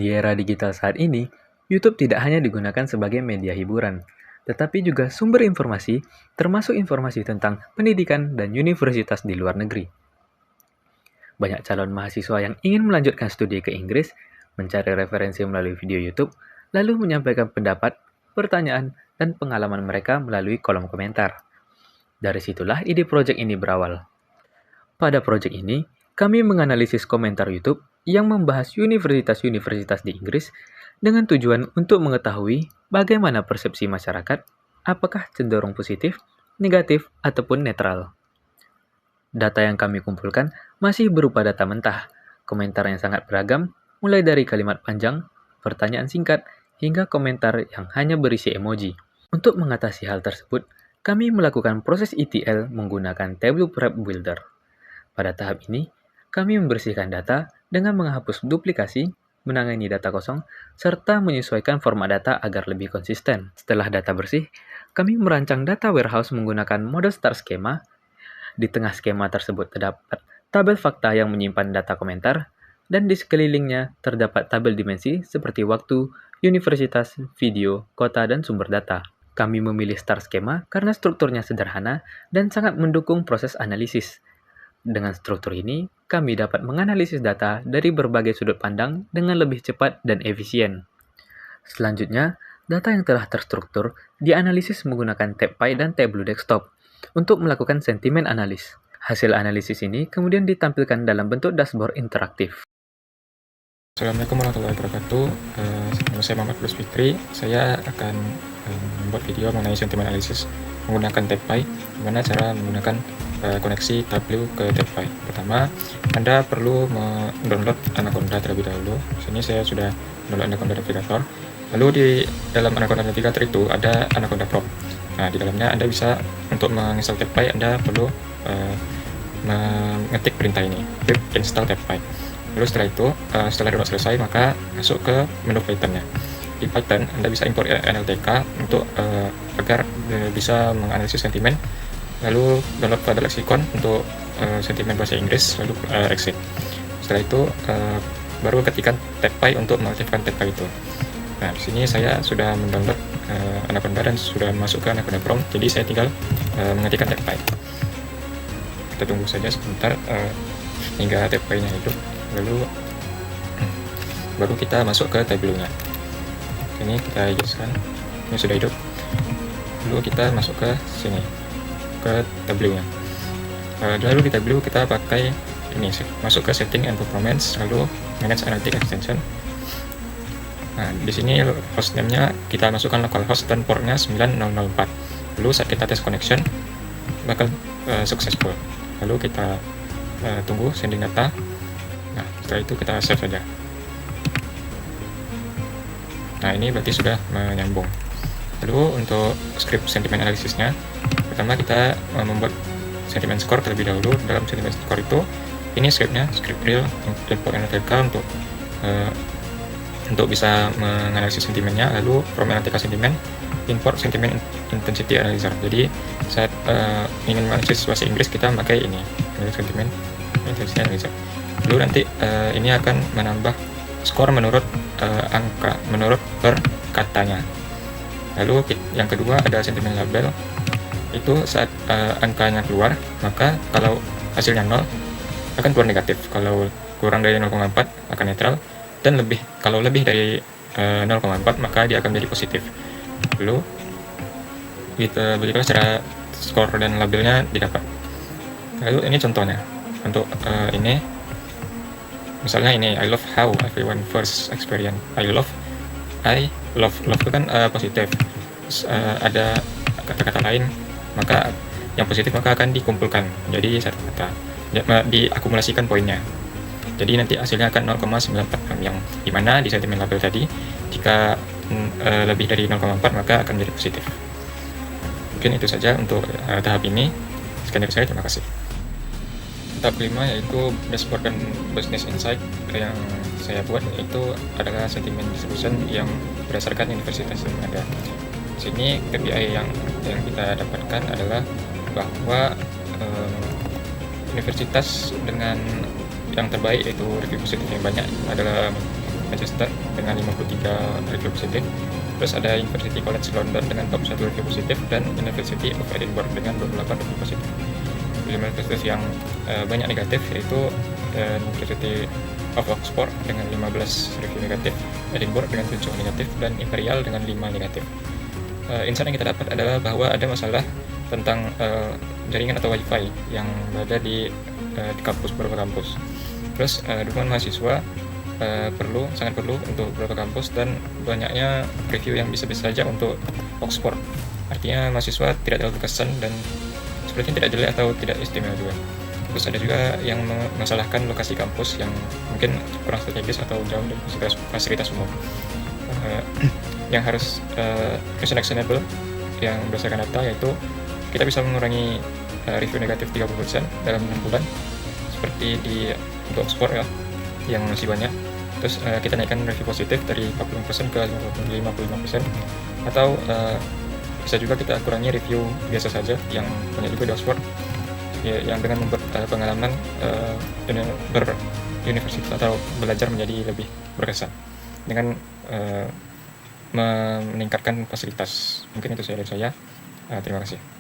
Di era digital saat ini, YouTube tidak hanya digunakan sebagai media hiburan, tetapi juga sumber informasi, termasuk informasi tentang pendidikan dan universitas di luar negeri. Banyak calon mahasiswa yang ingin melanjutkan studi ke Inggris, mencari referensi melalui video YouTube, lalu menyampaikan pendapat, pertanyaan, dan pengalaman mereka melalui kolom komentar. Dari situlah ide proyek ini berawal. Pada proyek ini, kami menganalisis komentar YouTube yang membahas universitas-universitas di Inggris dengan tujuan untuk mengetahui bagaimana persepsi masyarakat, apakah cenderung positif, negatif, ataupun netral. Data yang kami kumpulkan masih berupa data mentah, komentar yang sangat beragam, mulai dari kalimat panjang, pertanyaan singkat, hingga komentar yang hanya berisi emoji. Untuk mengatasi hal tersebut, kami melakukan proses ETL menggunakan Tableau Prep Builder. Pada tahap ini, kami membersihkan data dengan menghapus duplikasi, menangani data kosong, serta menyesuaikan format data agar lebih konsisten. Setelah data bersih, kami merancang data warehouse menggunakan model star schema. Di tengah skema tersebut terdapat tabel fakta yang menyimpan data komentar, dan di sekelilingnya terdapat tabel dimensi seperti waktu, universitas, video, kota, dan sumber data. Kami memilih star schema karena strukturnya sederhana dan sangat mendukung proses analisis. Dengan struktur ini, kami dapat menganalisis data dari berbagai sudut pandang dengan lebih cepat dan efisien. Selanjutnya, data yang telah terstruktur dianalisis menggunakan TabPy dan Tableau Desktop untuk melakukan sentimen analis. Hasil analisis ini kemudian ditampilkan dalam bentuk dashboard interaktif. Assalamualaikum warahmatullahi wabarakatuh. Nama saya Muhammad Plus Fikri. Saya akan membuat video mengenai sentimen analisis menggunakan TabPy. Bagaimana cara menggunakan koneksi Tableau ke TabPy. Pertama, Anda perlu mendownload Anaconda terlebih dahulu. Di sini saya sudah download Anaconda Navigator. Lalu di dalam Anaconda Navigator itu ada Anaconda Prompt. Nah, di dalamnya Anda bisa untuk menginstal TabPy, Anda perlu mengetik perintah ini, pip install TabPy. Lalu setelah itu, setelah download selesai, maka masuk ke menu Python-nya. Di Python, Anda bisa import NLTK untuk agar bisa menganalisis sentimen. Lalu download pada lexicon untuk sentimen bahasa Inggris, lalu exit. Setelah itu, baru ketikkan TabPy untuk mengaktifkan TabPy itu. Nah, di sini saya sudah mendownload Anaconda dan sudah masuk ke Anaconda Prompt, jadi saya tinggal mengetikkan TabPy. Kita tunggu saja sebentar hingga TabPy-nya hidup. Lalu baru kita masuk ke Tableau-nya. Ini kita hidupkan, ini sudah hidup. Lalu kita masuk ke sini, ke Tableau-nya. Lalu di Tableau kita pakai ini, masuk ke Setting and Performance, lalu Manage Analytic Extension. Nah, di sini hostname-nya kita masukkan localhost dan portnya 9004. Lalu saat kita tes connection bakal successful. Lalu kita tunggu sending data. Nah, setelah itu kita save saja. Nah, ini berarti sudah menyambung. Lalu untuk script sentimen analisisnya, pertama kita membuat sentimen score terlebih dahulu. Dalam sentimen score itu, ini scriptnya, script real import NLTK untuk bisa menganalisis sentimennya. Lalu from NLTK sentimen, import sentimen intensity analyzer. Jadi saat ingin menganalisis bahasa Inggris, kita pakai ini, sentimen intensity analyzer. Lalu nanti ini akan menambah skor menurut angka, menurut per katanya. Lalu yang kedua ada sentimen label. Itu saat angkanya keluar, maka kalau hasilnya 0 akan keluar negatif. Kalau kurang dari 0,4 akan netral, dan kalau lebih dari 0,4 maka dia akan menjadi positif. Lalu begitulah cara skor dan labelnya didapat. Lalu ini contohnya untuk ini. Misalnya ini, I love how everyone first experience. I love itu kan positif. Ada kata-kata lain, maka yang positif maka akan dikumpulkan jadi satu kata, diakumulasikan poinnya. Jadi nanti hasilnya akan 0,946, yang dimana di sentimen label tadi jika lebih dari 0,4 maka akan menjadi positif. Mungkin itu saja untuk tahap ini. Sekian dari saya, terima kasih. Tahap kelima yaitu dashboard dan business insight. Yang saya buat itu adalah sentimen distribution yang berdasarkan universitas yang ada. Di sini KPI yang kita dapatkan adalah bahwa universitas dengan yang terbaik, yaitu review positif yang banyak, adalah Manchester dengan 53 review positif. Terus ada University College London dengan 41 review positif, dan University of Edinburgh dengan 28 review positif. 5 universitas yang banyak negatif yaitu University of Oxford dengan 15 review negatif, Edinburgh dengan 7 negatif, dan Imperial dengan 5 negatif. Insight yang kita dapat adalah bahwa ada masalah tentang jaringan atau wifi yang berada di kampus, beberapa kampus. Terus dukungan mahasiswa sangat perlu untuk beberapa kampus, dan banyaknya review yang bisa-bisa saja untuk Oxford. Artinya mahasiswa tidak terlalu terkesan dan sepertinya tidak jelek atau tidak istimewa juga. Terus ada juga yang memasalahkan lokasi kampus yang mungkin kurang strategis atau jauh dari fasilitas umum. Yang harus vision actionable yang berdasarkan data, yaitu kita bisa mengurangi review negatif 30% dalam 6 bulan seperti untuk Oxford ya, yang masih banyak. Terus kita naikkan review positif dari 40% ke 55%, atau bisa juga kita kurangi review biasa saja yang banyak juga di Oxford ya, yang dengan membuat pengalaman beruniversitas atau belajar menjadi lebih berkesan dengan meningkatkan fasilitas. Mungkin itu saja dari saya. Terima kasih.